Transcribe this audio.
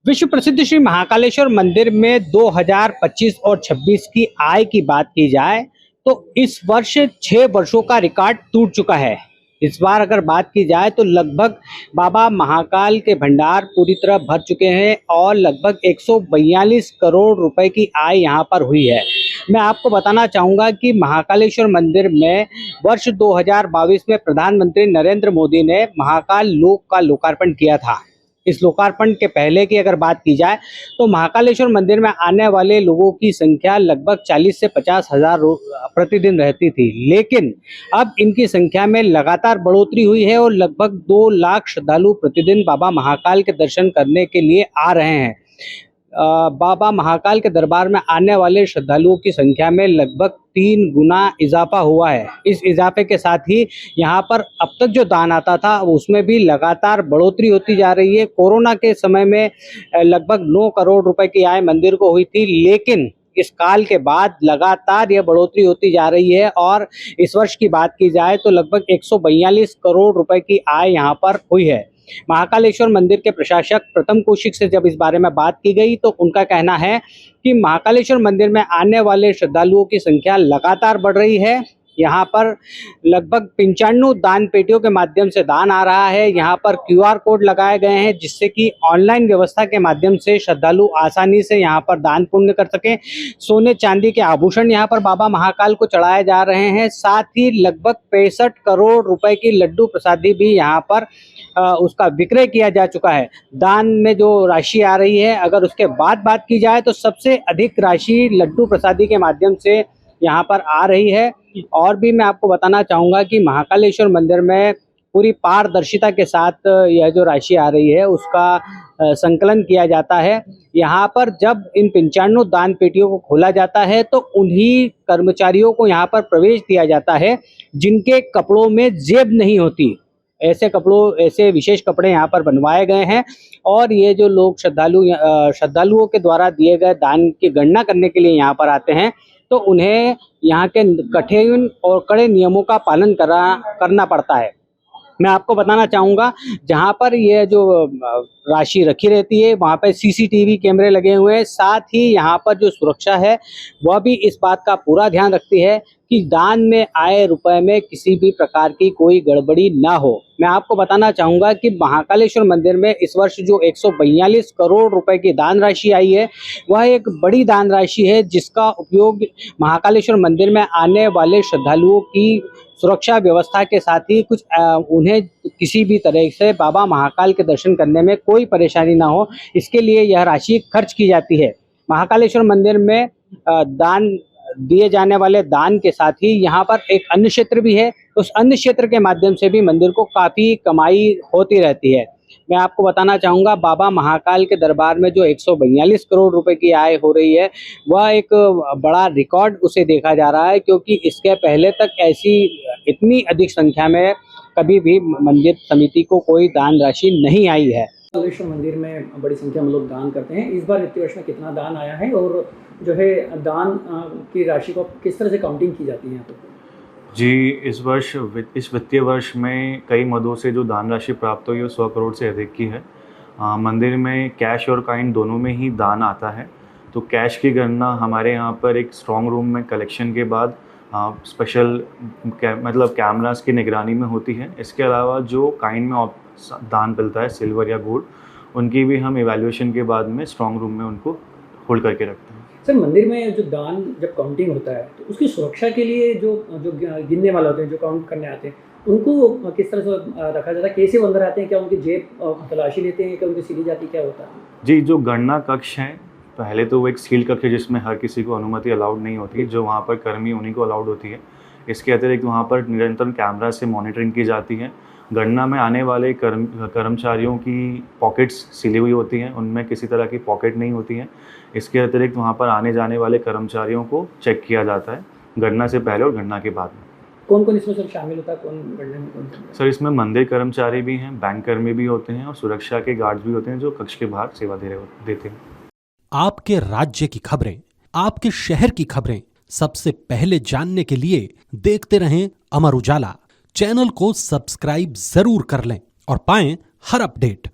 विश्व प्रसिद्ध श्री महाकालेश्वर मंदिर में 2025 और 26 की आय की बात की जाए तो इस वर्ष 6 वर्षों का रिकॉर्ड टूट चुका है। इस बार अगर बात की जाए तो लगभग बाबा महाकाल के भंडार पूरी तरह भर चुके हैं और लगभग 142 करोड़ रुपए की आय यहां पर हुई है। मैं आपको बताना चाहूँगा कि महाकालेश्वर मंदिर में वर्ष 2022 में प्रधानमंत्री नरेंद्र मोदी ने महाकाल लोक का लोकार्पण किया था। इस लोकार्पण के पहले की अगर बात की जाए तो महाकालेश्वर मंदिर में आने वाले लोगों की संख्या लगभग 40 से 50 हज़ार प्रतिदिन रहती थी, लेकिन अब इनकी संख्या में लगातार बढ़ोतरी हुई है और लगभग 2 लाख श्रद्धालु प्रतिदिन बाबा महाकाल के दर्शन करने के लिए आ रहे हैं। बाबा महाकाल के दरबार में आने वाले श्रद्धालुओं की संख्या में लगभग 3 गुना इजाफा हुआ है। इस इजाफे के साथ ही यहाँ पर अब तक जो दान आता था उसमें भी लगातार बढ़ोतरी होती जा रही है। कोरोना के समय में लगभग 9 करोड़ रुपए की आय मंदिर को हुई थी, लेकिन इस काल के बाद लगातार यह बढ़ोतरी होती जा रही है और इस वर्ष की बात की जाए तो लगभग 142 करोड़ रुपए की आय यहाँ पर हुई है। महाकालेश्वर मंदिर के प्रशासक प्रथम कौशिक से जब इस बारे में बात की गई तो उनका कहना है कि महाकालेश्वर मंदिर में आने वाले श्रद्धालुओं की संख्या लगातार बढ़ रही है। यहाँ पर लगभग 95 दान पेटियों के माध्यम से दान आ रहा है। यहाँ पर QR कोड लगाए गए हैं जिससे कि ऑनलाइन व्यवस्था के माध्यम से श्रद्धालु आसानी से यहाँ पर दान पुण्य कर सकें। सोने चांदी के आभूषण यहाँ पर बाबा महाकाल को चढ़ाए जा रहे हैं। साथ ही लगभग 65 करोड़ रुपए की लड्डू प्रसादी भी यहाँ पर उसका विक्रय किया जा चुका है। दान में जो राशि आ रही है, अगर उसके बाद बात की जाए तो सबसे अधिक राशि लड्डू प्रसादी के माध्यम से यहाँ पर आ रही है। और भी मैं आपको बताना चाहूँगा कि महाकालेश्वर मंदिर में पूरी पारदर्शिता के साथ यह जो राशि आ रही है उसका संकलन किया जाता है। यहाँ पर जब इन 95 दान पेटियों को खोला जाता है तो उन्हीं कर्मचारियों को यहाँ पर प्रवेश दिया जाता है जिनके कपड़ों में जेब नहीं होती। ऐसे विशेष कपड़े यहाँ पर बनवाए गए हैं और ये जो लोग श्रद्धालुओं के द्वारा दिए गए दान की गणना करने के लिए यहाँ पर आते हैं तो उन्हें यहाँ के कठिन और कड़े नियमों का पालन करना पड़ता है। मैं आपको बताना चाहूँगा जहाँ पर यह जो राशि रखी रहती है वहाँ पर CCTV कैमरे लगे हुए हैं। साथ ही यहाँ पर जो सुरक्षा है वह भी इस बात का पूरा ध्यान रखती है कि दान में आए रुपए में किसी भी प्रकार की कोई गड़बड़ी ना हो। मैं आपको बताना चाहूँगा कि महाकालेश्वर मंदिर में इस वर्ष जो 142 करोड़ रुपए की दान राशि आई है वह एक बड़ी दान राशि है जिसका उपयोग महाकालेश्वर मंदिर में आने वाले श्रद्धालुओं की सुरक्षा व्यवस्था के साथ ही कुछ उन्हें किसी भी तरह से बाबा महाकाल के दर्शन करने में कोई परेशानी ना हो, इसके लिए यह राशि खर्च की जाती है। महाकालेश्वर मंदिर में दान दिए जाने वाले दान के साथ ही यहाँ पर एक अन्य क्षेत्र भी है, उस अन्य क्षेत्र के माध्यम से भी मंदिर को काफ़ी कमाई होती रहती है। मैं आपको बताना चाहूँगा बाबा महाकाल के दरबार में जो 142 करोड़ रुपए की आय हो रही है वह एक बड़ा रिकॉर्ड उसे देखा जा रहा है, क्योंकि इसके पहले तक ऐसी इतनी अधिक संख्या में कभी भी मंदिर समिति को कोई दान राशि नहीं आई है। महाकालेश्वर मंदिर में बड़ी संख्या में लोग दान करते हैं। इस बार वित्तीय वर्ष में कितना दान आया है और जो है दान की राशि को किस तरह से काउंटिंग की जाती है यहाँ पर? जी, इस वित्तीय वर्ष में कई मदों से जो दान राशि प्राप्त हुई है 100 करोड़ से अधिक की है। मंदिर में कैश और काइंड दोनों में ही दान आता है। तो कैश की गणना हमारे यहाँ पर एक स्ट्रॉन्ग रूम में कलेक्शन के बाद स्पेशल कैमरास की निगरानी में होती है। इसके अलावा जो काइंड में दान मिलता है सिल्वर या गोल्ड, उनकी भी हम इवैल्यूएशन के बाद में स्ट्रॉन्ग रूम में उनको होल्ड करके रखते हैं। सर, मंदिर में जो दान जब काउंटिंग होता है तो उसकी सुरक्षा के लिए जो गिनने वाले होते हैं, जो काउंट करने आते हैं, उनको किस तरह से रखा जाता है? कैसे वो अंदर आते हैं? क्या उनकी जेब तलाशी लेते हैं? क्या उनकी सीधी जाती, क्या होता है? जी, जो गणना कक्ष है पहले तो वो एक सील कक्ष है जिसमें हर किसी को अनुमति अलाउड नहीं होती, जो वहाँ पर कर्मी उन्हीं को अलाउड होती है। इसके अतिरिक्त वहाँ पर निरंतर कैमरा से मॉनिटरिंग की जाती है। गणना में आने वाले कर्मचारियों की पॉकेट्स सिली हुई होती हैं, उनमें किसी तरह की पॉकेट नहीं होती है। इसके अतिरिक्त वहाँ पर आने जाने वाले कर्मचारियों को चेक किया जाता है गणना से पहले और गणना के बाद में। कौन कौन इसमें सर शामिल होता है? कौन गणना में कौन? सर, इसमें मंदिर कर्मचारी भी हैं, बैंक कर्मी भी होते हैं और सुरक्षा के गार्ड्स भी होते हैं जो कक्ष के बाहर सेवा देते हैं। आपके राज्य की खबरें, आपके शहर की खबरें सबसे पहले जानने के लिए देखते रहें अमर उजाला। चैनल को सब्सक्राइब जरूर कर लें और पाएं हर अपडेट।